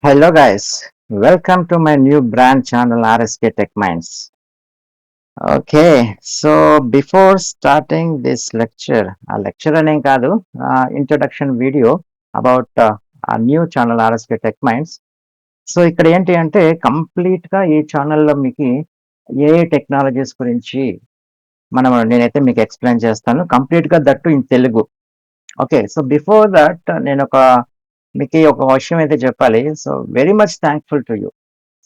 Hello guys, welcome to my new brand channel RSK Tech Minds. Okay, so before starting this lecture అనేం కాదు, introduction video about a new channel RSK Tech Minds. So ఇక్కడ ఏంటి అంటే కంప్లీట్గా ఈ ఛానల్లో మీకు ఏ technologies గురించి నేనైతే మీకు ఎక్స్ప్లెయిన్ చేస్తాను కంప్లీట్గా that in Telugu. Okay, so before that మీకు ఒక విషయం అయితే చెప్పాలి. So very much thankful to you.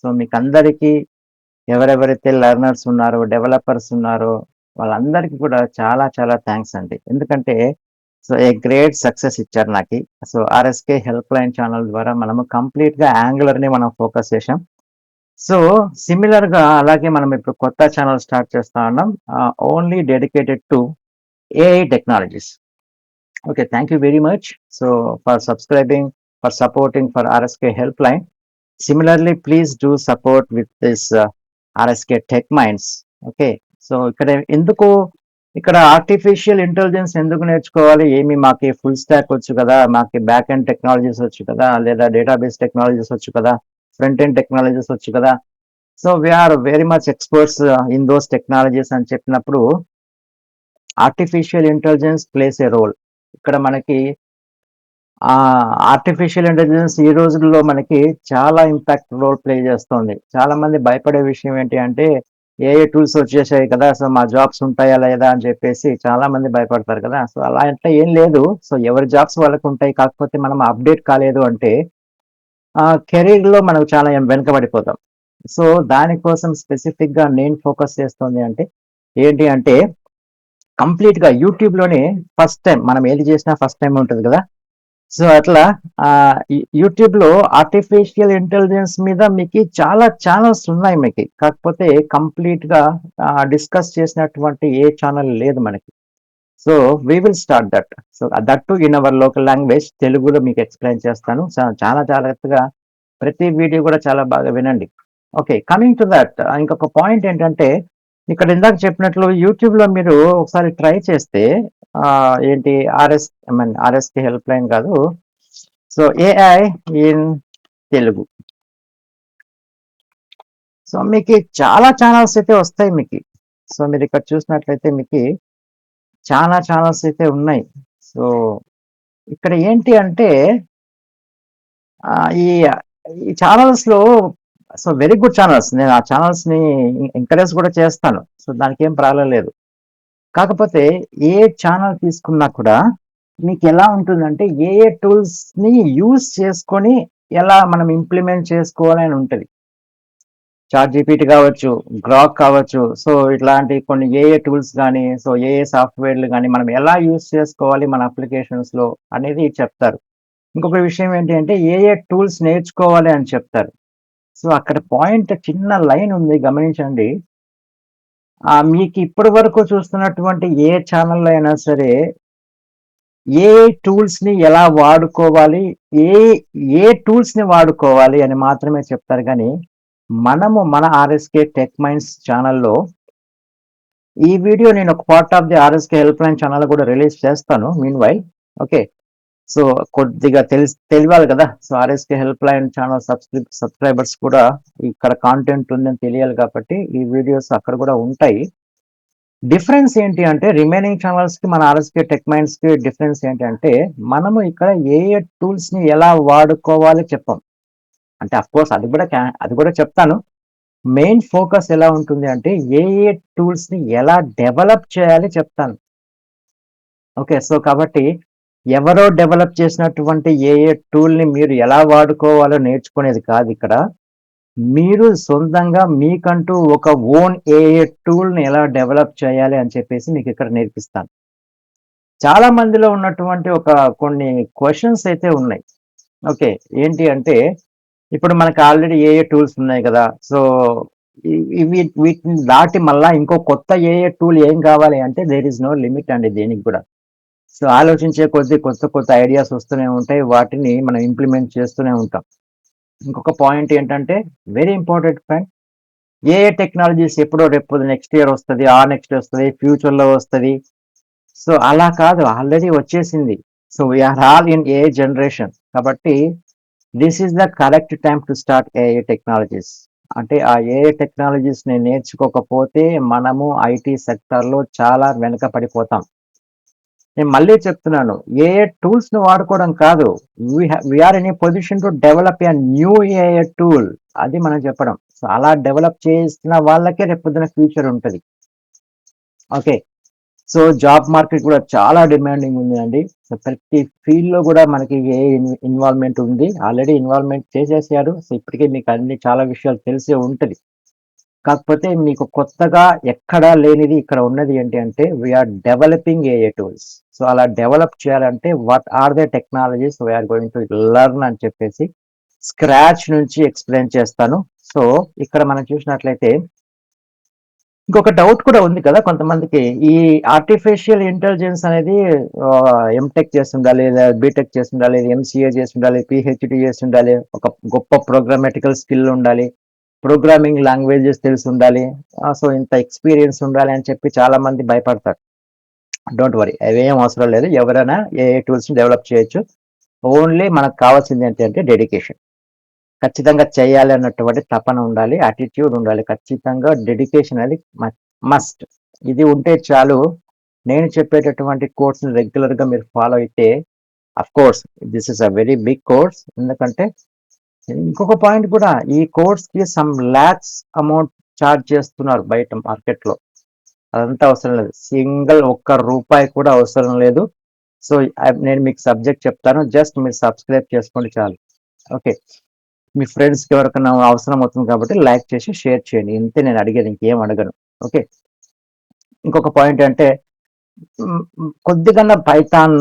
So మీకు అందరికీ ఎవరెవరైతే లెర్నర్స్ ఉన్నారో, డెవలపర్స్ ఉన్నారో వాళ్ళందరికీ కూడా చాలా చాలా థ్యాంక్స్ అండి. ఎందుకంటే సో ఏ గ్రేట్ సక్సెస్ ఇచ్చారు నాకు. So RSK help line channel ద్వారా మనము కంప్లీట్గా యాంగులర్ని మనం ఫోకస్ చేసాం. సో సిమిలర్గా అలాగే మనం ఇప్పుడు కొత్త ఛానల్ స్టార్ట్ చేస్తా ఉన్నాం, only dedicated to AI technologies. Okay, thank you very much. So for subscribing, for supporting for RSK Helpline. Similarly, please do support with this RSK Tech Minds. Okay, so ఇక్కడ artificial intelligence ఎందుకు నేర్చుకోవాలి? మాకు full stock వచ్చు కదా, మాకు back end technologies వచ్చు కదా, లేదా డేటాబేస్ టెక్నాలజీస్ వచ్చు కదా, ఫ్రంట్ ఎండ్ టెక్నాలజీస్ వచ్చు కదా. So we're very much experts in those technologies అని చెప్పినప్పుడు artificial intelligence place a role. ఇక్కడ మనకి ఆర్టిఫిషియల్ ఇంటెలిజెన్స్ ఈ రోజుల్లో మనకి చాలా ఇంపాక్ట్ రోల్ ప్లే చేస్తుంది. చాలా మంది భయపడే విషయం ఏంటి అంటే ఏఐ టూల్స్ వచ్చేసాయి కదా, సో మా జాబ్స్ ఉంటాయా లేదా అని చెప్పేసి చాలా మంది భయపడతారు కదా. సో అలా అంటే ఏం లేదు. సో ఎవరి జాబ్స్ వాళ్ళకు ఉంటాయి. కాకపోతే మనం అప్డేట్ కాలేదు అంటే కెరీర్లో మనకు చాలా వెనుకబడిపోతాం. సో దానికోసం స్పెసిఫిక్గా నేను ఫోకస్ చేస్తుంది అంటే ఏంటి అంటే కంప్లీట్గా యూట్యూబ్లోనే ఫస్ట్ టైం మనం ఏది చేసినా ఫస్ట్ టైం ఉంటుంది కదా. సో అట్లా యూట్యూబ్లో ఆర్టిఫిషియల్ ఇంటెలిజెన్స్ మీద మీకు చాలా ఛానల్స్ ఉన్నాయి మీకు. కాకపోతే కంప్లీట్గా డిస్కస్ చేసినటువంటి ఏ ఛానల్ లేదు మనకి. So we will start that. So that to in our local language, తెలుగులో మీకు ఎక్స్ప్లెయిన్ చేస్తాను. చాలా జాగ్రత్తగా ప్రతి వీడియో కూడా చాలా బాగా వినండి. ఓకే, కమింగ్ టు దట్, ఇంకొక పాయింట్ ఏంటంటే ఇక్కడ ఇందాక చెప్పినట్లు యూట్యూబ్లో మీరు ఒకసారి ట్రై చేస్తే ఏంటి ఆర్ఎస్కి హెల్ప్ లైన్ కాదు, so AI in Telugu. So మీకు చాలా ఛానల్స్ అయితే వస్తాయి మీకు. సో మీరు ఇక్కడ చూసినట్లయితే మీకు చాలా ఛానల్స్ అయితే ఉన్నాయి. సో ఇక్కడ ఏంటి అంటే ఈ ఈ ఛానల్స్లో సో వెరీ గుడ్ ఛానల్స్. నేను ఆ ఛానల్స్ని ఎంకరేజ్ కూడా చేస్తాను. సో దానికి ఏం ప్రాబ్లం లేదు. కాకపోతే ఏ ఛానల్ తీసుకున్నా కూడా మీకు ఎలా ఉంటుందంటే ఏ టూల్స్ని యూజ్ చేసుకొని ఎలా మనం ఇంప్లిమెంట్ చేసుకోవాలి అని ఉంటుంది. చాట్ జీపీటీ కావచ్చు, గ్రాక్ కావచ్చు, సో ఇట్లాంటి కొన్ని ఏఏ టూల్స్ కానీ, సో ఏఏ సాఫ్ట్వేర్లు కానీ మనం ఎలా యూజ్ చేసుకోవాలి మన అప్లికేషన్స్లో అనేది చెప్తారు. ఇంకొక విషయం ఏంటి అంటే ఏఏ టూల్స్ నేర్చుకోవాలి అని చెప్తారు. సో అక్కడ పాయింట్ చిన్న లైన్ ఉంది, గమనించండి. మీకు ఇప్పటి వరకు చూస్తున్నటువంటి ఏ ఛానల్ అయినా సరే ఏ టూల్స్ని ఎలా వాడుకోవాలి, ఏ ఏ టూల్స్ని వాడుకోవాలి అని మాత్రమే చెప్తారు. కానీ మన ఆర్ఎస్కే టెక్ మైండ్స్ ఛానల్లో ఈ వీడియో నేను ఒక part of the RSK help line channel కూడా రిలీజ్ చేస్తాను మీన్ వైల్. ఓకే, సో కొద్దిగా తెలియాలి కదా. So RSK help line channel subscribers కూడా ఇక్కడ కాంటెంట్ ఉందని తెలియాలి కాబట్టి ఈ వీడియోస్ అక్కడ కూడా ఉంటాయి. డిఫరెన్స్ ఏంటి అంటే రిమైనింగ్ ఛానల్స్ కి మన ఆర్ఎస్కే టెక్ మైండ్స్ కి డిఫరెన్స్ ఏంటి అంటే మనము ఇక్కడ ఏ టూల్స్ ని ఎలా వాడుకోవాలి చెప్పాం. అంటే అఫ్ కోర్స్ అది కూడా చెప్తాను. మెయిన్ ఫోకస్ ఎలా ఉంటుంది అంటే ఏ టూల్స్ ని ఎలా డెవలప్ చేయాలి చెప్తాను. ఓకే, సో కాబట్టి ఎవరో డెవలప్ చేసినటువంటి ఏ టూల్ ని మీరు ఎలా వాడుకోవాలో నేర్చుకునేది కాదు ఇక్కడ. మీరు సొంతంగా మీకంటూ ఒక ఓన్ ఏఏ టూల్ని ఎలా డెవలప్ చేయాలి అని చెప్పేసి మీకు ఇక్కడ నేర్పిస్తాను. చాలా మందిలో ఉన్నటువంటి కొన్ని క్వశ్చన్స్ అయితే ఉన్నాయి. ఓకే, ఏంటి అంటే ఇప్పుడు మనకి ఆల్రెడీ ఏఏ టూల్స్ ఉన్నాయి కదా. సో వీటిని దాటి మళ్ళా ఇంకో కొత్త ఏఏ టూల్ ఏం కావాలి అంటే దేర్ ఇస్ నో లిమిట్ అండి దేనికి కూడా. సో ఆలోచించే కొద్దీ కొత్త కొత్త ఐడియాస్ వస్తూనే ఉంటాయి, వాటిని మనం ఇంప్లిమెంట్ చేస్తూనే ఉంటాం. ఇంకొక పాయింట్ ఏంటంటే వెరీ ఇంపార్టెంట్ పాయింట్, ఏ టెక్నాలజీస్ ఎప్పుడో రేపు నెక్స్ట్ ఇయర్ వస్తుంది, నెక్స్ట్ వస్తుంది, ఫ్యూచర్లో వస్తుంది. సో అలా కాదు, ఆల్రెడీ వచ్చేసింది. So we are all in a generation. కాబట్టి this is the correct time to start AI technologies. అంటే ఆ ఏఐ టెక్నాలజీస్‌ని నేర్చుకోకపోతే మనము ఐటీ సెక్టార్‌లో చాలా వెనక పడిపోతాం. నేను మళ్ళీ చెప్తున్నాను. ఏఐ టూల్స్‌ని వాడుకోవడం కాదు. We are in a position to develop a new AI tool. అది మనం చెప్పడం. సో, అలా డెవలప్ చేసిన వాళ్ళకే రేపొద్దున ఫ్యూచర్ ఉంటది. ఓకే. సో, జాబ్ మార్కెట్ కూడా చాలా డిమాండింగ్ ఉందండి. సో, ప్రతి ఫీల్డ్‌లో కూడా మనకి ఏఐ ఇన్వాల్వ్‌మెంట్ ఉంది. ఆల్రెడీ ఇన్వాల్వ్‌మెంట్ చేసేసారు. సో, ఇప్పటికే మీకు అన్ని చాలా విషయాలు తెలిసే ఉంటది. కాకపోతే మీకు కొత్తగా ఎక్కడా లేనిది ఇక్కడ ఉన్నది ఏంటి అంటే we are developing AI tools. So, అలా డెవలప్ చేయాలంటే what are the technologies we are going to learn అని చెప్పేసి స్క్రాచ్ నుంచి ఎక్స్‌ప్లెయిన్ చేస్తాను. సో, ఇక్కడ మనం చూసినట్లయితే ఇంకొక డౌట్ కూడా ఉంది కదా కొంతమందికి. ఈ ఆర్టిఫిషియల్ ఇంటెలిజెన్స్ అనేది ఎంటెక్ చేసుండాలి, లేదా బీటెక్ చేసుండాలి, ఎంసీఏ చేసుండాలి, పీహెచ్‌డీ చేసుండాలి, ఒక గొప్ప ప్రోగ్రామాటికల్ స్కిల్ ఉండాలి, ప్రోగ్రామింగ్ లాంగ్వేజెస్ తెలిసుండాలి. సో, ఇంత ఎక్స్‌పీరియన్స్ ఉండాలి అని చెప్పి చాలామంది భయపడతారు. డోంట్ వరీ, అవేం అవసరం లేదు. ఎవరైనా ఏఐ టూల్స్‌ని డెవలప్ చేయొచ్చు. ఓన్లీ మనకు కావాల్సింది ఏంటంటే డెడికేషన్. ఖచ్చితంగా చేయాలి అన్నటువంటి తపన ఉండాలి. యాటిట్యూడ్ ఉండాలి. ఖచ్చితంగా డెడికేషన్ అనేది మస్ట్. ఇది ఉంటే చాలు. నేను చెప్పేటటువంటి కోర్స్‌ని రెగ్యులర్‌గా మీరు ఫాలో అయితే of course this is a very big course. ఎందుకంటే ఇంకొక పాయింట్ కూడా ఈ కోర్స్‌కి సమ్ లాక్స్ అమౌంట్ చార్జ్ చేస్తున్నారు బయట మార్కెట్‌లో. అదంతా అవసరం లేదు. ఒక్క రూపాయి కూడా అవసరం లేదు. సో, నేను మీకు సబ్జెక్ట్ చెప్తాను. జస్ట్ మీరు సబ్స్క్రైబ్ చేసుకోండి చాలు. ఓకే. మీ ఫ్రెండ్స్‌కి ఎవరికైనా అవసరం అవుతుంది కాబట్టి లైక్ చేసి షేర్ చేయండి. ఇంతే నేను అడిగేది, ఇంకేం అడగను. ఓకే. ఇంకొక పాయింట్ అంటే కొద్దిగన్నా పైథాన్,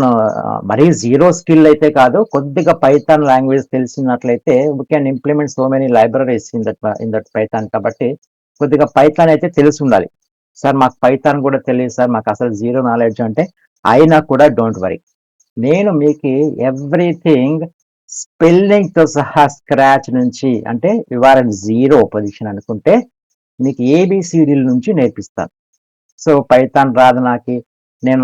మరీ జీరో స్కిల్ అయితే కాదు. కొద్దిగా పైథాన్ లాంగ్వేజ్ తెలిసినట్లయితే we can implement so many libraries in that Python. కాబట్టి కొద్దిగా పైథాన్ అయితే తెలిసుండాలి. సార్ మాకు పైథాన్ కూడా తెలీదు సార్. మాకు అసలు జీరో నాలెడ్జ్ అంటే అయినా కూడా డోంట్ వరీ. నేను మీకు ఎవ్రీథింగ్ స్పెల్లింగ్‌తో సహా స్క్రాచ్ నుంచి, అంటే you are at zero position అనుకుంటే మీకు ఏబీసీడీల నుంచి నేర్పిస్తాను. సో, పైథాన్ రాదు నాకి. నేను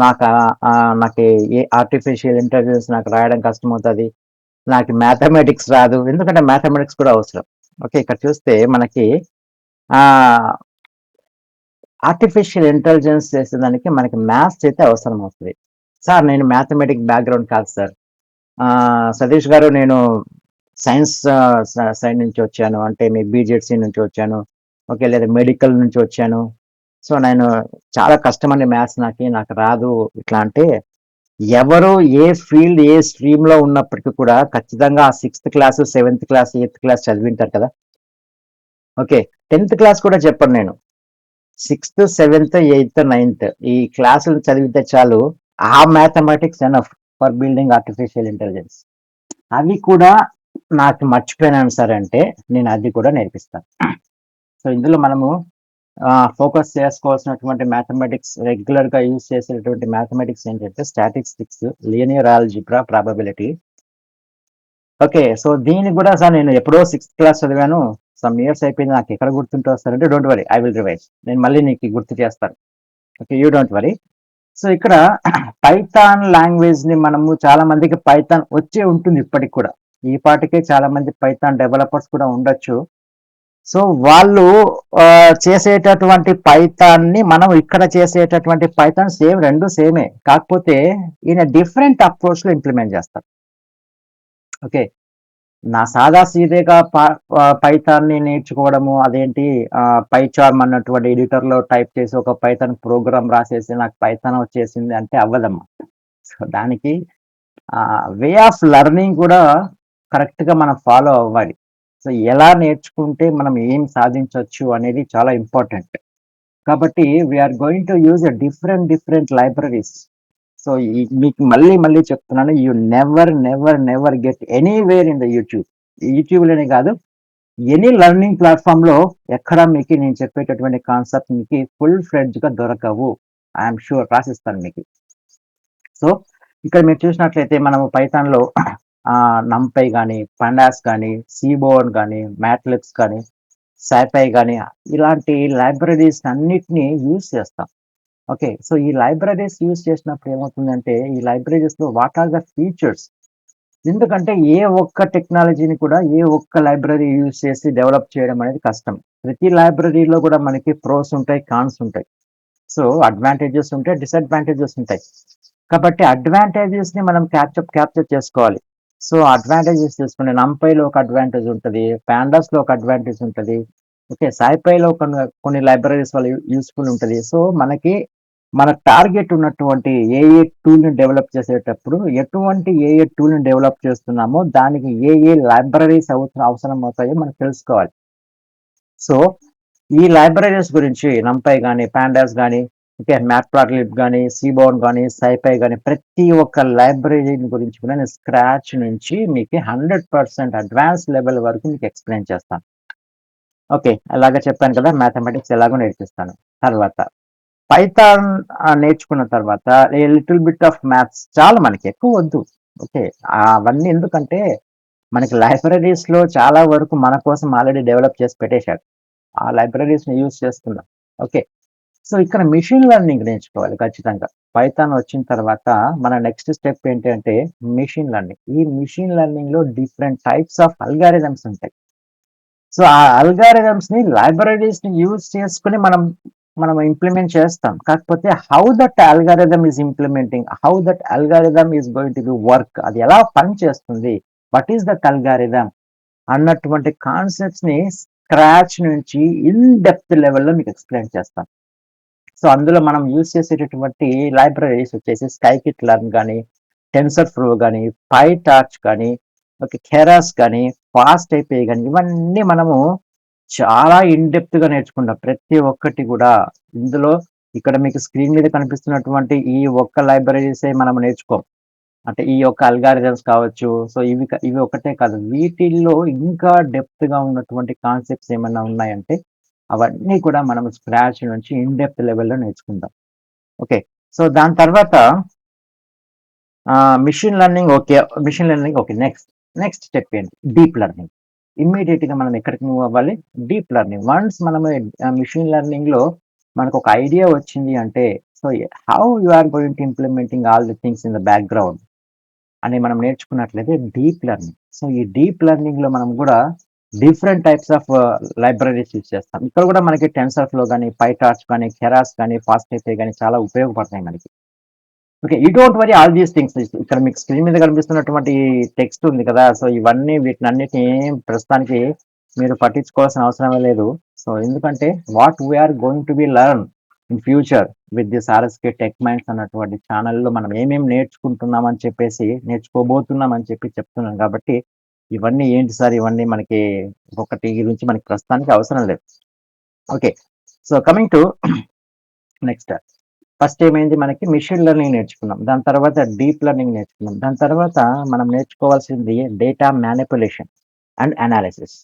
నాకు ఏ ఆర్టిఫిషియల్ ఇంటెలిజెన్స్ నాకు రాయడం కష్టమవుతది. నాకు మ్యాథమెటిక్స్ రాదు. ఎందుకంటే మ్యాథమెటిక్స్ కూడా అవసరం. ఓకే. ఇక్కడ చూస్తే మనకి ఆహ్, ఆర్టిఫిషియల్ ఇంటెలిజెన్స్ చేసేదానికి మనకి మ్యాథ్స్ అయితే అవసరం అవుతది. సార్ నేను మ్యాథమెటిక్ బ్యాక్‌గ్రౌండ్ కాదు సార్. సతీష్ గారు నేను సైన్స్ సైడ్ నుంచి వచ్చాను. అంటే మీ బీజెడ్సీ నుంచి వచ్చాను. ఓకే. లేదా మెడికల్ నుంచి వచ్చాను. సో, నేను చాలా కష్టమండి మ్యాథ్స్ నాకు రాదు ఇట్లా అంటే, ఎవరు ఏ ఫీల్డ్, ఏ స్ట్రీమ్‌లో ఉన్నప్పటికి కూడా ఖచ్చితంగా ఆ sixth class, seventh class, eighth class చదివింటారు కదా! ఓకే. 10థ్ క్లాస్ కూడా చెప్పను నేను. సిక్స్త్, సెవెంత్, ఎయిత్, నైన్త్ ఈ క్లాసులు చదివితే చాలు. ఆ mathematics enough for building artificial intelligence. అవి కూడా నాకు మర్చిపోయినాను సార్ అంటే, నేను అది కూడా నేర్పిస్తాను. సో, ఇందులో మనము ఫోకస్ చేసుకోవాల్సినటువంటి మ్యాథమెటిక్స్, రెగ్యులర్‌గా యూజ్ చేసేటువంటి మ్యాథమెటిక్స్ ఏంటంటే statistics, linear algebra, probability. Okay. So, దీన్ని కూడా సార్ నేను ఎప్పుడో సిక్స్త్ క్లాస్ చదివాను. సమ్ ఇయర్స్ అయిపోయింది. నాకెక్కడ గుర్తుంటది సార్ అంటే, don't worry, I will revise. నేను మళ్ళీ నీకు గుర్తు చేస్తాను. Okay. You don't worry. So, ఇక్కడ పైథాన్ లాంగ్వేజ్‌ని మనము, చాలా మందికి పైథాన్ వచ్చే ఉంటుంది ఇప్పటికి కూడా. ఈ పాటికే చాలా మంది పైథాన్ డెవలపర్స్ కూడా ఉండొచ్చు. సో, వాళ్ళు చేసేటటువంటి పైథాన్‌ని మనం ఇక్కడ చేసేటటువంటి పైథాన్ సేమ్, 2 సేమే. కాకపోతే ఈయన డిఫరెంట్ అప్రోచ్‌లో ఇంప్లిమెంట్ చేస్తారు. ఓకే. నా సాదా సీదేగా పైథాన్‌ని నేర్చుకోవడము అదేంటి, పైచార్మ్ అన్నటువంటి ఎడిటర్‌లో టైప్ చేసి ఒక పైథాన్ ప్రోగ్రామ్ రాసేసి నాకు పైథాన్ వచ్చేసింది అంటే అవ్వదమ్మా. సో, దానికి వే ఆఫ్ లెర్నింగ్ కూడా కరెక్ట్‌గా మనం ఫాలో అవ్వాలి. సో, ఎలా నేర్చుకుంటే మనం ఏం సాధించొచ్చు అనేది చాలా ఇంపార్టెంట్. కాబట్టి we are going to use different libraries. So, మీకు మళ్ళీ మళ్ళీ చెప్తున్నాను. You never get anywhere in the YouTube. యూట్యూబ్‌లోనే కాదు, ఎనీ లెర్నింగ్ ప్లాట్‌ఫార్మ్‌లో ఎక్కడ మీకు నేను చెప్పేటటువంటి కాన్సెప్ట్ మీకు ఫుల్ ఫ్లెడ్జ్‌గా దొరకవు. ఐ యామ్ ష్యూర్, రాసిస్తాను మీకు. సో, ఇక్కడ మీరు చూసినట్లయితే మనము పైథాన్‌లో నంపై గాని, పండాస్ గాని, సీబోర్న్ గాని, మ్యాట్‌లెబ్స్ గాని, సాపై గాని ఇలాంటి లైబ్రరీస్ అన్నిటిని యూజ్ చేస్తాం. ఓకే. సో, ఈ లైబ్రరీస్ యూజ్ చేసినప్పుడు ఏమవుతుందంటే, ఈ లైబ్రరీస్‌లో వాట్ ఆర్ ద ఫీచర్స్? ఎందుకంటే ఏ ఒక్క టెక్నాలజీని కూడా ఏ ఒక్క లైబ్రరీ యూజ్ చేసి డెవలప్ చేయడం అనేది కష్టం. ప్రతి లైబ్రరీలో కూడా మనకి ప్రోస్ ఉంటాయి, కాన్స్ ఉంటాయి. సో, అడ్వాంటేజెస్ ఉంటాయి, డిసడ్వాంటేజెస్ ఉంటాయి. కాబట్టి అడ్వాంటేజెస్‌ని మనం క్యాప్చర్ చేసుకోవాలి. సో, అడ్వాంటేజెస్ తీసుకుంటే నంపైలో ఒక అడ్వాంటేజ్ ఉంటది. పాండాస్‌లో ఒక అడ్వాంటేజ్ ఉంటది. ఓకే. సాయిపైలో కొన్ని లైబ్రరీస్ వల్ల యూజ్‌ఫుల్ ఉంటది. సో, మనకి మన టార్గెట్ ఉన్నటువంటి ఏ టూల్‌ని డెవలప్ చేసేటప్పుడు ఏ టూల్‌ని డెవలప్ చేస్తున్నామో దానికి ఏ లైబ్రరీస్ అవసరమవుతాయో మనం తెలుసుకోవాలి. సో, ఈ లైబ్రరీస్ గురించి నంపై గాని, పాండాస్ గాని, ఓకే. మ్యాట్‌ప్లాట్‌లిబ్ గాని, సీబోర్న్ గాని, స్కైపై గాని ప్రతి ఒక్క లైబ్రరీని గురించి కూడా నేను స్క్రాచ్ నుంచి మీకు 100% అడ్వాన్స్ లెవెల్ వరకు మీకు ఎక్స్‌ప్లెయిన్ చేస్తాను. ఓకే. అలాగా చెప్పాను కదా! మ్యాథమెటిక్స్ ఎలాగో నేర్పిస్తాను. తర్వాత పైథాన్ నేర్చుకున్న తర్వాత a little bit of maths చాలు మనకి ఎక్కువ వద్దు. ఓకే. అవన్నీ ఎందుకంటే మనకి లైబ్రరీస్‌లో చాలా వరకు మన కోసం ఆల్రెడీ డెవలప్ చేసి పెట్టేశారు. ఆ లైబ్రరీస్‌ని యూజ్ చేసుకుందాం. ఓకే. సో, ఇక్కడ మెషిన్ లెర్నింగ్ నేర్చుకోవాలి ఖచ్చితంగా. పైథాన్ వచ్చిన తర్వాత మన నెక్స్ట్ స్టెప్ ఏంటి అంటే మెషిన్ లెర్నింగ్. ఈ మెషిన్ లెర్నింగ్‌లో డిఫరెంట్ టైప్స్ ఆఫ్ అల్గారిథమ్స్ ఉంటాయి. సో, ఆ అల్గారిథమ్స్‌ని లైబ్రరీస్‌ని యూజ్ చేసుకొని మనం ఇంప్లిమెంట్ చేస్తాం. కాకపోతే how that algorithm is implementing, how that algorithm is going to do work అది ఎలా పని చేస్తుంది? What is that algorithm? అన్నటువంటి కాన్సెప్ట్స్‌ని స్క్రాచ్ నుంచి ఇన్ డెప్త్ లెవెల్‌లో మీకు ఎక్స్‌ప్లెయిన్ చేస్తాను. సో, అందులో మనం యూజ్ చేసేటటువంటి లైబ్రరీస్ వచ్చేసి స్కైకిట్ లెర్న్ గాని, టెన్సర్‌ఫ్లో గాని, పైటార్చ్ గాని, ఓకే. కెరాస్ గాని, ఫాస్ట్ అయిపోయి గాని ఇవన్నీ మనము చాలా ఇన్ డెప్త్‌గా నేర్చుకుంటాం. ప్రతి ఒక్కటి గూడా ఇందులో ఇక్కడ మీకు స్క్రీన్ మీద కనిపిస్తున్నటువంటి ఈ ఒక్క లైబ్రరీసే మనం నేర్చుకోం. అంటే ఈ యొక్క అల్గారిథమ్స్ కావచ్చు. సో, ఇవి ఒక్కటే కాదు. వీటిల్లో ఇంకా డెప్త్‌గా ఉన్నటువంటి కాన్సెప్ట్స్ ఏమన్నా ఉన్నాయంటే, అవన్నీ కూడా మనం స్క్రాచ్ నుంచి ఇన్ డెప్త్ లెవెల్‌లో నేర్చుకుందాం. ఓకే. సో, దాని తర్వాత machine learning okay. Machine learning okay. Next step ఏంటి? Deep learning. ఇమ్మీడియేట్‌గా మనం ఎక్కడికి మూవ్ అవ్వాలి? Deep learning. వన్స్ మనము మెషిన్ లెర్నింగ్‌లో మనకొక ఐడియా వచ్చింది అంటే, so, how you are going to implementing all the things in the background అని మనం నేర్చుకున్నట్లయితే డీప్ లెర్నింగ్. సో, ఈ డీప్ లెర్నింగ్‌లో మనం గూడా different types of libraries use చేస్తాం. ఇక్కడ గూడా మనకి టెన్సర్‌ఫ్లో గాని, పైటార్చ్ గాని, కెరాస్ గాని, ఫాస్టైపై గాని చాలా ఉపయోగపడతాయి మనకి. Okay. You don't worry all these things. ఇక్కడ మీకు స్క్రీన్ మీద కనిపిస్తున్నటువంటి టెక్స్ట్ ఉంది కదా! సో, వీటినన్నిటిని ప్రస్తుతానికి మీరు పట్టించుకోవాల్సిన అవసరమే లేదు. సో, ఎందుకంటే what we are going to be learn in future with this RSK tech minds అన్నటువంటి ఛానెల్‌లో మనం ఏమేమి నేర్చుకుంటున్నామని చెప్పేసి, నేర్చుకోబోతున్నామని చెప్పి చెప్తున్నాను కాబట్టి, ఇవన్నీ ఏంటి సార్ ఇవన్నీ మనకి ఒక్కొక్కటి గురించి మనకి ప్రస్తుతానికి అవసరం లేదు. Okay. So, coming to next first ఏమైంది మనకి మెషిన్ లెర్నింగ్ నేర్చుకున్నాం. దాని తర్వాత డీప్ లెర్నింగ్ నేర్చుకున్నాం. దాని తర్వాత మనం నేర్చుకోవాల్సింది data manipulation and analysis.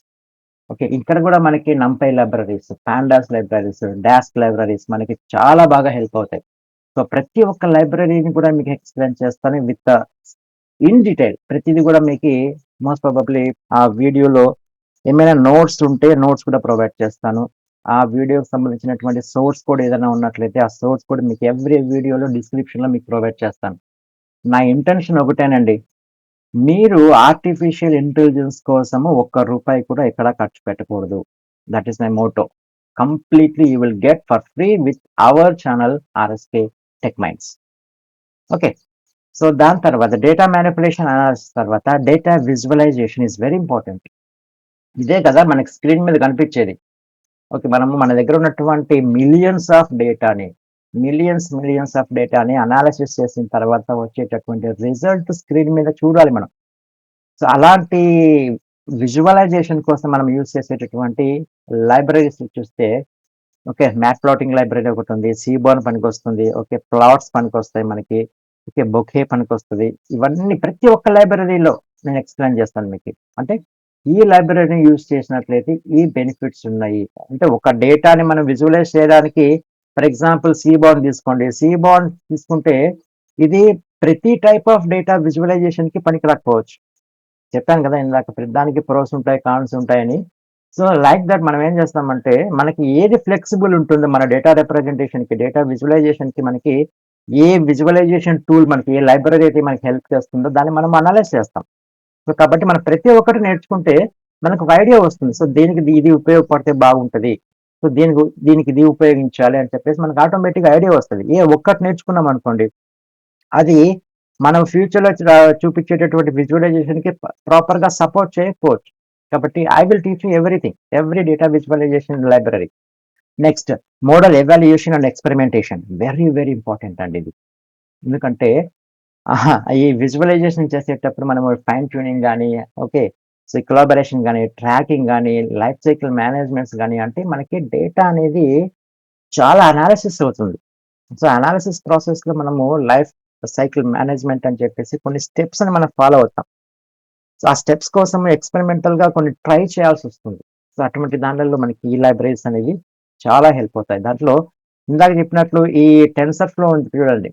Okay. ఇక్కడ గూడా మనకి NumPy libraries, Pandas libraries, Dask libraries మనకి చాలా బాగా హెల్ప్ అవుతాయి. సో, ప్రతి ఒక్క లైబ్రరీని కూడా మీకు ఎక్స్‌ప్లెయిన్ చేస్తాను విత్ ఇన్ డీటెయిల్. ప్రతిది గూడా మీకి మోస్ట్ ప్రాబబ్లీ ఆ వీడియోలో ఏమైనా నోట్స్ ఉంటే నోట్స్ కూడా ప్రొవైడ్ చేస్తాను. ఆ వీడియోకి సంబంధించినటువంటి సోర్స్ కోడ్ ఏదైనా ఉన్నట్లయితే, ఆ సోర్స్ కోడ్ మీకు ఎవ్రీ వీడియోలో డిస్క్రిప్షన్‌లో మీకు ప్రొవైడ్ చేస్తాను. నా ఇంటెన్షన్ ఒకటేనండి. మీరు ఆర్టిఫిషియల్ ఇంటెలిజెన్స్ కోసము ఒక్క రూపాయి కూడా ఎక్కడ ఖర్చు పెట్టకూడదు. That is my motto. Completely you will get for free with our channel RSK tech minds. Okay. So, దాని తర్వాత డేటా మానిప్యులేషన్ అనాలిసిస్ తర్వాత data visualization is very important. ఇదే కదా మనకి స్క్రీన్ మీద కనిపించేది. ఓకే. మనము మన దగ్గర ఉన్నటువంటి మిలియన్స్ ఆఫ్ డేటాని అనాలిసిస్ చేసిన తర్వాత వచ్చేటటువంటి రిజల్ట్ స్క్రీన్ మీద చూడాలి మనం. సో, అలాంటి విజువలైజేషన్ కోసం మనం యూజ్ చేసేటటువంటి లైబ్రరీస్ చూస్తే ఓకే. మ్యాట్ ప్లాటింగ్ లైబ్రరీ ఒకటుంది. సీబార్న్ పనికొస్తుంది. ఓకే. ప్లాట్స్ పనికొస్తాయి మనకి. ఓకే. బొకే పనికొస్తది. ఇవన్నీ ప్రతి ఒక్క లైబ్రరీలో నేను ఎక్స్‌ప్లెయిన్ చేస్తాను మీకు. అంటే ఈ లైబ్రరీని యూజ్ చేసినట్లయితే ఈ బెనిఫిట్స్ ఉన్నాయి. అంటే ఒక డేటాని మనం విజువలైజ్ చేయడానికి ఫర్ ఎగ్జాంపుల్ సీబార్న్ తీసుకోండి. సీబార్న్ తీసుకుంటే ఇది ప్రతి టైప్ ఆఫ్ డేటా విజువలైజేషన్‌కి పనికి రాకపోవచ్చు. చెప్పాను కదా! ఇందాక ప్రతిదానికి ప్రోస్ ఉంటాయి, కాన్స్ ఉంటాయని. సో, లైక్ థట్ మనం ఏం చేస్తామంటే, మనకి ఏది ఫ్లెక్సిబుల్ ఉంటుందో మన డేటా రిప్రజెంటేషన్‌కి, డేటా విజువలైజేషన్‌కి మనకి ఏ విజువలైజేషన్ టూల్ మనకి ఏ లైబ్రరీ అయితే మనకి హెల్ప్ చేస్తుందో దాన్ని మనం అనలైజ్ చేస్తాం. సో కాబట్టి మనం ప్రతి ఒక్కటి నేర్చుకుంటే మనకు ఒక ఐడియా వస్తుంది. సో దీనికి ఇది ఉపయోగపడితే బాగుంటది. సో దీనికి ఇది ఉపయోగించాలి అని చెప్పేసి మనకు ఆటోమేటిక్‌గా ఐడియా వస్తది. ఏ ఒక్కటి నేర్చుకున్నాం అనుకోండి, అది మనం ఫ్యూచర్‌లో చూపించేటటువంటి విజువలైజేషన్‌కి ప్రాపర్‌గా సపోర్ట్ చేయకపోవచ్చు. కాబట్టి I will teach you everything. Every data visualization library. Next model evaluation and experimentation. Very, very important అండి ఇది. ఎందుకంటే ఈ విజువలైజేషన్ చేసేటప్పుడు మనము ఫైన్ ట్యూనింగ్ గాని, ఓకే. సో, కొలాబరేషన్ గాని, ట్రాకింగ్ గాని, లైఫ్ సైకిల్ మేనేజ్మెంట్స్ గాని అంటే మనకి డేటా అనేది చాలా అనాలిసిస్ అవుతుంది. సో, అనాలిసిస్ ప్రాసెస్‌లో మనము లైఫ్ సైకిల్ మేనేజ్మెంట్ అని చెప్పేసి కొన్ని స్టెప్స్‌ని మనం ఫాలో అవుతాం. సో, ఆ స్టెప్స్ కోసం ఎక్స్‌పెరిమెంటల్‌గా కొన్ని ట్రై చేయాల్సొస్తుంది. సో, అటువంటి దాన్లలో మనకి ఈ లైబ్రరీస్ అనేవి చాలా హెల్ప్ అవుతాయి. దాంట్లో ఇందాక చెప్పినట్లు ఈ టెన్సర్ ఫ్లో ఉంది చూడండి.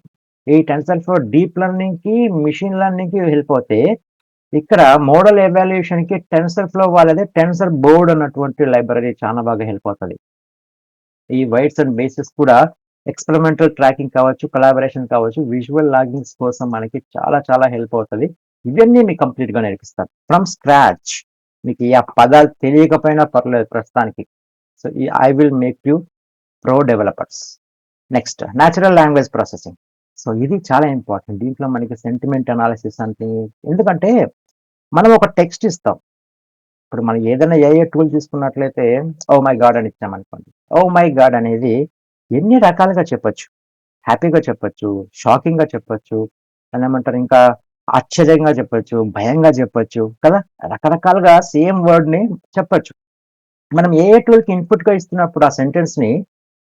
ఈ టెన్సర్ ఫ్లో డీప్ లెర్నింగ్‌కి, మెషిన్ లెర్నింగ్‌కి హెల్ప్ అవుతే, ఇక్కడ మోడల్ ఎవాల్యుయేషన్‌కి టెన్సర్ ఫ్లో వాళ్ళది టెన్సర్ బోర్డ్ అన్నటువంటి లైబ్రరీ చాలా బాగా హెల్ప్ అవుతది. ఈ వెయిట్స్ అండ్ బేసెస్ కూడా ఎక్స్‌పెరిమెంటల్ ట్రాకింగ్ కావచ్చు, కొలాబరేషన్ కావచ్చు, విజువల్ లాగింగ్స్ కోసం మనకి చాలా చాలా హెల్ప్ అవుతది. ఇవన్నీ మీకు కంప్లీట్‌గా నేర్పిస్తాను. From scratch. మీకు ఈ ఆ పదాలు తెలియకపోయినా పర్లేదు ప్రస్తుతానికి. సో, ఈ I will make you pro developers. Next natural language processing. So, ఇది చాలా ఇంపార్టెంట్. దీంట్లో మనకి సెంటిమెంట్ అనాలిసిస్ అంటే ఎందుకంటే మనం ఒక టెక్స్ట్ ఇస్తాం. ఇప్పుడు మనం ఏదైనా ఏఐ టూల్ తీసుకున్నట్లయితే ఓహ్ మై గాడ్ అని ఇచ్చామనుకోండి. ఓహ్ మై గాడ్ అనేది ఎన్ని రకాలుగా చెప్పొచ్చు. హ్యాపీగా చెప్పొచ్చు, షాకింగ్‌గా చెప్పొచ్చు, దాన్నేమంటారు ఇంకా ఆశ్చర్యంగా చెప్పొచ్చు, భయంగా చెప్పొచ్చు కదా! రకరకాలుగా సేమ్ వర్డ్‌ని చెప్పొచ్చు. మనం ఏఐ టూల్‌కి ఇన్‌పుట్‌గా ఇస్తున్నప్పుడు ఆ సెంటెన్స్‌ని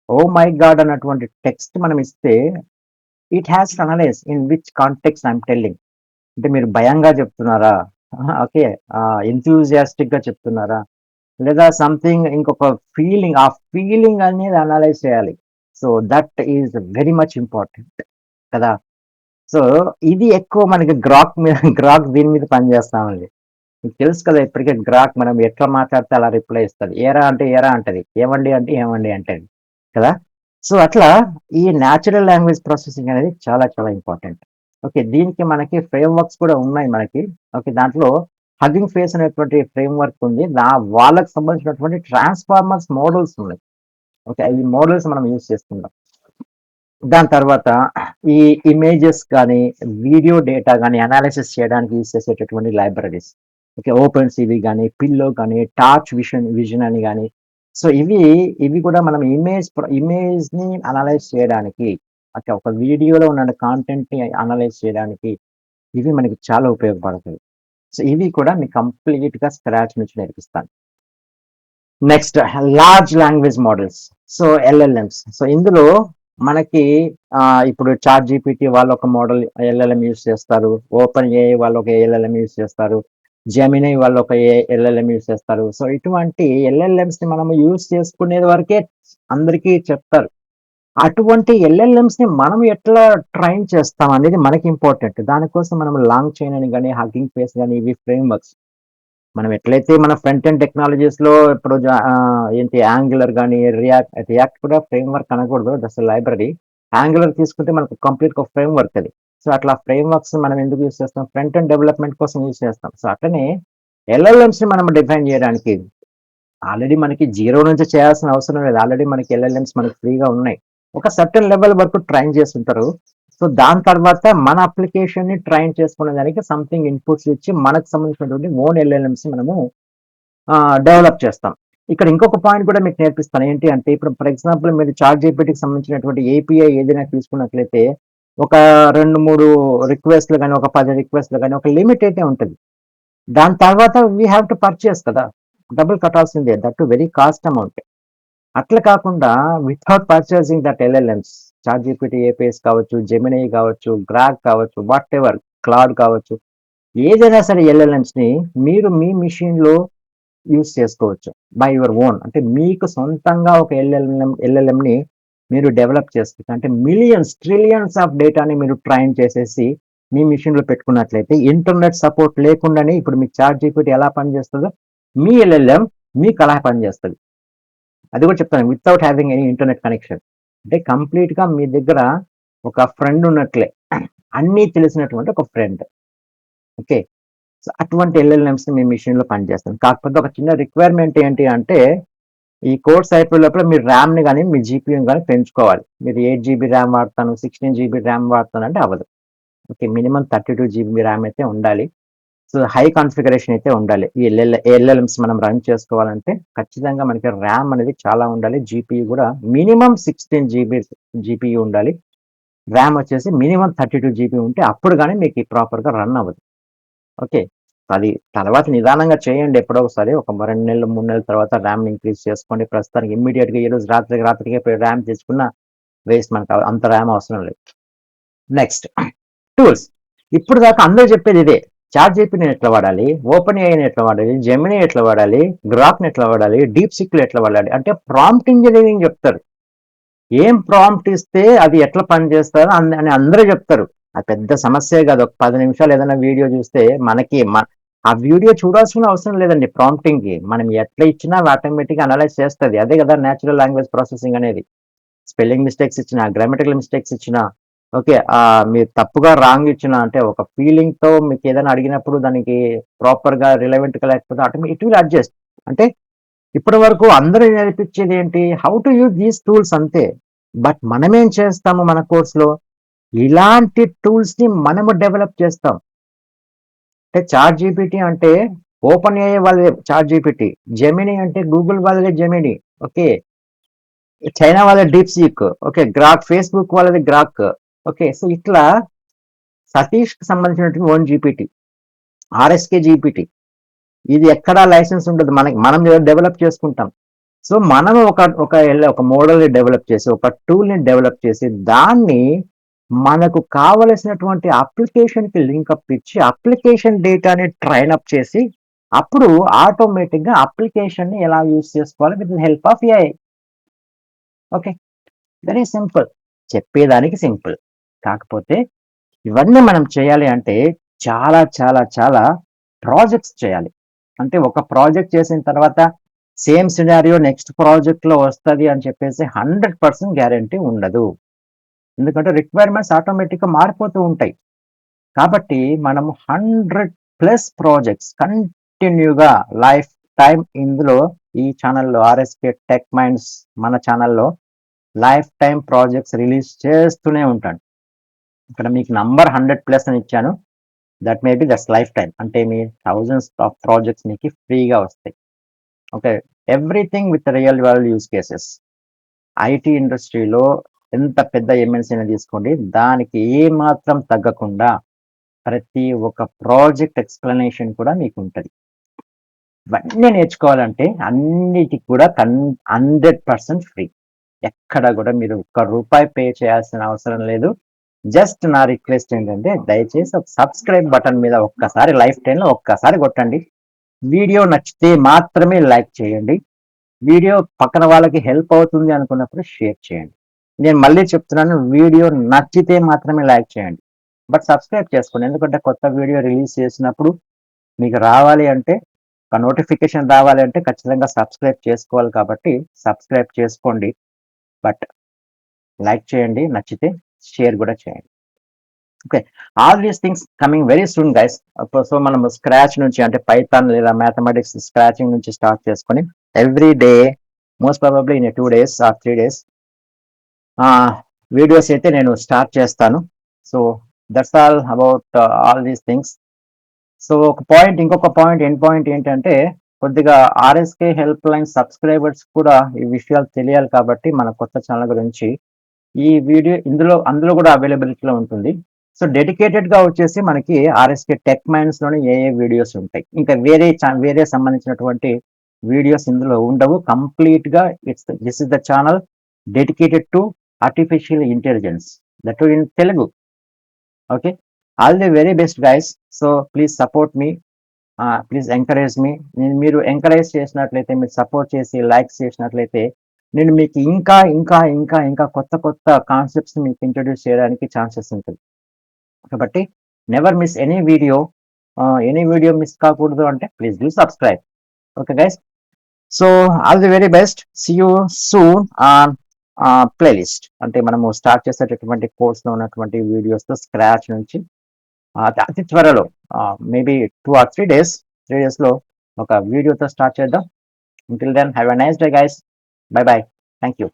ఓహ్ మై గాడ్ అన్నటువంటి టెక్స్ట్ మనం ఇస్తే it has to analyse in which context I am telling. అంటే మీరు భయంగా చెప్తున్నారా? ఓకే. ఎంథూసియాస్టిక్‌గా చెప్తున్నారా? లేదా సంథింగ్ ఇంకొక ఫీలింగ్, ఆ ఫీలింగ్ అనేది అనలైజ్ చేయాలి. So, that is very much important కదా! సో, ఇది ఎక్కువ మనకి గ్రాక్ మీద గ్రాక్ దీని మీద పనిచేస్తా ఉంది. మీకు తెలుసు కదా! ఇప్పటికే గ్రాక్ మనం ఎట్లా మాట్లాడితే అలా రిప్లై ఇస్తది. ఏరా అంటే ఏరా అంటది. ఏవండి అంటే ఏవండి అంటది. కదా! సో, అట్లా ఈ నేచురల్ లాంగ్వేజ్ ప్రాసెసింగ్ అనేది చాలా చాలా ఇంపార్టెంట్. ఓకే. దీనికి మనకి ఫ్రేమ్ వర్క్స్ కూడా ఉన్నాయి మనకి. ఓకే. దాంట్లో హగ్గింగ్ ఫేస్ అనేటువంటి ఫ్రేమ్ వర్క్ ఉంది. వాళ్ళకి సంబంధించినటువంటి ట్రాన్స్‌ఫార్మర్స్ మోడల్స్ ఉన్నాయి. ఓకే. ఈ మోడల్స్ మనం యూజ్ చేసుకుందాం. దాని తర్వాత ఈ ఇమేజెస్ గాని, వీడియో డేటా గాని అనాలిసిస్ చేయడానికి యూజ్ చేసేటటువంటి లైబ్రరీస్. ఓకే. ఓపెన్ సీవీ గాని, పిల్లో గాని, టార్చ్ విజన్ అని గాని. సో, ఇవి కూడా మనం ఇమేజ్‌ని అనలైజ్ చేయడానికి, ఓకే. ఒక వీడియోలో ఉన్న కాంటెంట్‌ని అనలైజ్ చేయడానికి ఇవి మనకి చాలా ఉపయోగపడతాయి. సో, ఇవి కూడా మీకు కంప్లీట్‌గా స్క్రాచ్ నుంచి నేర్పిస్తాను. Next large language models. So, LLMs. So, ఇందులో మనకి ఇప్పుడు చాట్ జీపీటీ వాళ్ళు ఒక మోడల్ ఎల్ఎల్ఎం యూజ్ చేస్తారు. ఓపెన్ ఏఐ వాళ్ళు ఒక ఎల్ఎల్ఎం యూజ్ చేస్తారు. జెమినీ వాళ్ళు ఒక ఎల్ఎల్ఎం యూజ్ చేస్తారు. సో, ఇటువంటి ఎల్ఎల్ఎమ్స్‌ని మనము యూజ్ చేసుకునేది వరకే అందరికీ చెప్తారు. అటువంటి ఎల్ఎల్ఎమ్స్‌ని మనం ఎట్లా ట్రైన్ చేస్తాం అనేది మనకి ఇంపార్టెంట్. దానికోసం మనం లాంగ్ చైన్ అని గాని, హగ్గింగ్ ఫేస్ గాని ఇవి ఫ్రేమ్ వర్క్స్. మనం ఎట్లయితే మన ఫ్రంట్ ఎండ్ టెక్నాలజీస్‌లో ఇప్పుడు ఏంటి యాంగులర్ గాని, రియాక్ట్ కూడా ఫ్రేమ్ వర్క్ అనకూడదు. That's a library. యాంగులర్ తీసుకుంటే మనకు కంప్లీట్‌గా ఒక ఫ్రేమ్ వర్క్ అది. సో, అట్లా ఫ్రేమ్ వర్క్స్ మనం ఎందుకు యూజ్ చేస్తాం? ఫ్రంట్ ఎండ్ డెవలప్‌మెంట్ కోసం యూజ్ చేస్తాం. సో, అట్లనే ఎల్ఎల్ఎమ్స్‌ని మనం డిఫైన్ చేయడానికి ఆల్రెడీ మనకి జీరో నుంచి చేయాల్సిన అవసరం లేదు. ఆల్రెడీ మనకి ఎల్ఎల్ఎమ్స్ మనకి ఫ్రీగా ఉన్నాయి. ఒక సర్టెన్ లెవెల్ వరకు ట్రైన్ చేసుంటారు. సో, దాని తర్వాత మన అప్లికేషన్‌ని ట్రైన్ చేసుకునే దానికి సంథింగ్ ఇన్‌పుట్స్ ఇచ్చి మనకు సంబంధించినటువంటి ఓన్ ఎల్ఎల్ఎమ్స్ మనము డెవలప్ చేస్తాం. ఇక్కడ ఇంకొక పాయింట్ కూడా మీకు నేర్పిస్తాను. ఏంటి అంటే ఇప్పుడు ఫర్ ఎగ్జాంపుల్ మీరు చాట్ జీపీటీకి సంబంధించినటువంటి ఏపీఐ ఏదైనా తీసుకున్నట్లయితే ఒక 2, 3 రిక్వెస్ట్‌లు గాని, ఒక 10 రిక్వెస్ట్‌లు గాని ఒక లిమిట్ అయితే ఉంటది. దాని తర్వాత వి హావ్ టు పర్చేస్ కదా! డబ్బులు కట్టాల్సిందే. That too very cost amount. అట్లా కాకుండా without purchasing that LLMs chat GPT APIs కావచ్చు, జెమినీ కావచ్చు, గ్రాక్ కావచ్చు, వాటెవర్ క్లౌడ్ కావచ్చు. ఏదైనా సరే ఎల్ఎల్ఎమ్స్‌ని మీరు మీ మెషిన్‌లో యూజ్ చేసుకోవచ్చు. By your own. అంటే మీకు సొంతంగా ఒక ఎల్ఎల్ఎంని మీరు డెవలప్ చేసుకోవచ్చు. అంటే మిలియన్స్, ట్రిలియన్స్ ఆఫ్ డేటాని మీరు ట్రైన్ చేసేసి మీ మెషిన్‌లో పెట్టుకున్నట్లయితే ఇంటర్నెట్ సపోర్ట్ లేకుండానే ఇప్పుడు మీకు చాట్ జీపీటీ ఎలా పనిచేస్తదో మీ ఎల్ఎల్ఎం మీకు అలా పనిచేస్తది. అది కూడా చెప్తాను. Without having any internet connection. అంటే కంప్లీట్‌గా మీ దగ్గర ఒక ఫ్రెండ్ ఉన్నట్లే. అన్నీ తెలిసినటువంటి ఒక ఫ్రెండ్. ఓకే. సో అటువంటి ఎల్ఎల్ఎంస్ మీ మిషన్లో పనిచేస్తుంది. కాకపోతే ఒక చిన్న రిక్వైర్మెంట్ ఏంటి అంటే ఈ కోర్స్ అయిపోయే లోపల మీరు ర్యామ్ని కానీ మీ జీపీయూని కానీ పెంచుకోవాలి. మీరు 8 GB ర్యామ్ వాడతాను, 16 GB ర్యామ్ వాడతాను అంటే అవ్వదు. ఓకే, మినిమం 32 GB ర్యామ్ అయితే ఉండాలి. సో హై కాన్ఫిగరేషన్ అయితే ఉండాలి. ఈ ఎల్ఎల్ఎంస్ మనం రన్ చేసుకోవాలంటే ఖచ్చితంగా మనకి ర్యామ్ అనేది చాలా ఉండాలి. జీపీయూ కూడా మినిమం 16 GB జీపీయూ ఉండాలి. ర్యామ్ వచ్చేసి మినిమం 32 GB ఉంటే అప్పుడు కానీ మీకు ప్రాపర్గా రన్ అవ్వదు. ఓకే, అది తర్వాత నిదానంగా చేయండి. ఎప్పుడో ఒకసారి ఒక 2 నెలలు 3 నెలల తర్వాత ర్యామ్ ఇంక్రీజ్ చేసుకోండి. ప్రస్తుతానికి ఇమ్మీడియట్గా ఈ రోజు రాత్రికి పోయి ర్యామ్ తెచ్చుకున్న వేస్ట్, మనకు అంత ర్యామ్ అవసరం లేదు. Next tools. ఇప్పుడు దాకా అందరూ చెప్పేది ఇదే. చాట్ జీపీటీని ఎట్లా వాడాలి, ఓపెన్ ఏఐని ఎట్లా వాడాలి, జెమిని ఎట్లా వాడాలి, గ్రాక్ని ఎట్లా వాడాలి, డీప్ సిక్లు ఎట్లా వాడాలి అంటే ప్రాంప్ట్ ఇంజనీరింగ్ చెప్తారు. ఏం ప్రాంప్ట్ ఇస్తే అది ఎట్లా పనిచేస్తారో అని అందరూ చెప్తారు. అది పెద్ద సమస్యే కాదు. ఒక 10 నిమిషాలు ఏదైనా వీడియో చూస్తే మనకి ఆ వీడియో చూడాల్సిన అవసరం లేదండి. ప్రాంప్టింగ్కి మనం ఎట్లా ఇచ్చినా ఆటోమేటిక్గా అనలైజ్ చేస్తుంది. అదే కదా న్యాచురల్ లాంగ్వేజ్ ప్రాసెసింగ్ అనేది. స్పెల్లింగ్ మిస్టేక్స్ ఇచ్చినా, గ్రామటికల్ మిస్టేక్స్ ఇచ్చినా, ఓకే, మీరు తప్పుగా రాంగ్ ఇచ్చినా, అంటే ఒక ఫీలింగ్తో మీకు ఏదైనా అడిగినప్పుడు దానికి ప్రాపర్గా రిలవెంట్గా లేకపోతే ఆటోమేటిక్ ఇట్ విల్ అడ్జస్ట్. అంటే ఇప్పటి వరకు అందరూ నేర్పించేది ఏంటి, how to use these tools అంతే. బట్ మనమేం చేస్తాము మన కోర్సులో, ఇలాంటి టూల్స్ని మనము డెవలప్ చేస్తాం. అంటే చాట్ జీపీటీ అంటే ఓపెన్ ఏఐ వాళ్ళదే చాట్ జీపీటీ, జెమిని అంటే గూగుల్ వాళ్ళదే జెమిని, ఓకే, చైనా వాళ్ళ deep seek, okay, Grok Facebook వాళ్ళది గ్రాక్, ఓకే. సో ఇట్లా సతీష్కి సంబంధించినటువంటి ఓన్ జీపీటీ, ఆర్ఎస్కే జీపీటీ, ఇది ఎక్కడా లైసెన్స్ ఉండదు. మనం డెవలప్ చేసుకుంటాం. సో మనం ఒక మోడల్ని డెవలప్ చేసి, ఒక టూల్ని డెవలప్ చేసి, దాన్ని మనకు కావలసినటువంటి అప్లికేషన్కి లింకప్ ఇచ్చి, అప్లికేషన్ డేటాని ట్రైన్ అప్ చేసి, అప్పుడు ఆటోమేటిక్గా అప్లికేషన్ని ఎలా యూజ్ చేసుకోవాలి with help of AI. Okay, very simple. చెప్పేదానికి సింపుల్, కాకపోతే ఇవన్నీ మనం చేయాలి అంటే చాలా చాలా చాలా ప్రాజెక్ట్స్ చేయాలి. అంటే ఒక ప్రాజెక్ట్ చేసిన తర్వాత సేమ్ సినారియో నెక్స్ట్ ప్రాజెక్ట్లో వస్తుంది అని చెప్పేసి 100% గ్యారంటీ ఉండదు. ఎందుకంటే రిక్వైర్మెంట్స్ ఆటోమేటిక్గా మారిపోతూ ఉంటాయి. కాబట్టి మనం 100+ ప్రాజెక్ట్స్ కంటిన్యూగా లైఫ్ టైం ఇందులో ఈ ఛానల్లో ఆర్ఎస్కే టెక్ మైండ్స్ మన ఛానల్లో లైఫ్ టైం ప్రాజెక్ట్స్ రిలీజ్ చేస్తూనే ఉంటాను. ఇక్కడ మీకు నంబర్ 100+ అని ఇచ్చాను. That may be that's life time. అంటే మీ థౌజండ్స్ ఆఫ్ ప్రాజెక్ట్స్ మీకు ఫ్రీగా వస్తాయి. Okay, everything with real world use cases. IT ఇండస్ట్రీలో ఎంత పెద్ద ఎంఎన్సీని తీసుకోండి, దానికి ఏమాత్రం తగ్గకుండా ప్రతి ఒక్క ప్రాజెక్ట్ ఎక్స్ప్లెనేషన్ కూడా మీకు ఉంటుంది. ఇవన్నీ నేర్చుకోవాలంటే అన్నిటికి కూడా 100% ఫ్రీ. ఎక్కడ కూడా మీరు ₹1 పే చేయాల్సిన అవసరం లేదు. జస్ట్ నా రిక్వెస్ట్ ఏంటంటే దయచేసి ఒక సబ్స్క్రైబ్ బటన్ మీద ఒక్కసారి లైఫ్ టైంలో ఒక్కసారి కొట్టండి. వీడియో నచ్చితే మాత్రమే లైక్ చేయండి. వీడియో పక్కన వాళ్ళకి హెల్ప్ అవుతుంది అనుకున్నప్పుడు షేర్ చేయండి. నేను మళ్ళీ చెప్తున్నాను, వీడియో నచ్చితే మాత్రమే లైక్ చేయండి. బట్ సబ్స్క్రైబ్ చేసుకోండి. ఎందుకంటే కొత్త వీడియో రిలీజ్ చేసినప్పుడు మీకు రావాలి అంటే, ఒక నోటిఫికేషన్ రావాలి అంటే ఖచ్చితంగా సబ్స్క్రైబ్ చేసుకోవాలి. కాబట్టి సబ్స్క్రైబ్ చేసుకోండి. బట్ లైక్ చేయండి, నచ్చితే షేర్ కూడా చేయండి. Okay, all these things coming very soon guys. So మనం స్క్రాచ్ నుంచి, అంటే పైథాన్ లేదా మ్యాథమెటిక్స్ స్క్రాచింగ్ నుంచి స్టార్ట్ చేసుకొని every day, most probably in 2 days or 3 days videos అయితే నేను స్టార్ట్ చేస్తాను. So that's all about all these things. So ఇంకొక పాయింట్ ఎండ్ పాయింట్ ఏంటంటే, కొద్దిగా ఆర్ఎస్కే హెల్ప్ లైన్ సబ్స్క్రైబర్స్ కూడా ఈ విషయాలు తెలియాలి. కాబట్టి మన కొత్త ఛానల్ గురించి ఈ వీడియో అందులో కూడా అవైలబిలిటీలో ఉంటుంది. సో డెడికేటెడ్గా వచ్చేసి మనకి ఆర్ఎస్కే టెక్ మైండ్స్లోనే ఏ వీడియోస్ ఉంటాయి. ఇంకా వేరే సంబంధించినటువంటి వీడియోస్ ఇందులో ఉండవు. కంప్లీట్గా this is the channel dedicated to artificial intelligence, that in Telugu. Okay, all the very best guys. So please support me, please encourage me. మీరు ఎంకరేజ్ చేసినట్లయితే, మీరు సపోర్ట్ చేసి లైక్స్ చేసినట్లయితే, నేను మీకు ఇంకా ఇంకా ఇంకా ఇంకా కొత్త కొత్త కాన్సెప్ట్స్ మీకు ఇంట్రడ్యూస్ చేయడానికి ఛాన్సెస్ ఉంటుంది. కాబట్టి never miss any video. Miss కాకూడదు అంటే please do subscribe. Okay guys, so all the very best. See you soon on playlist. అంటే మనము స్టార్ట్ చేసేటటువంటి కోర్స్లో ఉన్నటువంటి వీడియోస్తో స్క్రాచ్ నుంచి అతి త్వరలో మేబీ 2 ఆర్ 3 డేస్, 3 డేస్‌లో ఒక వీడియోతో స్టార్ట్ చేద్దాం. Until then, have a nice day, guys. Bye bye. Thank you.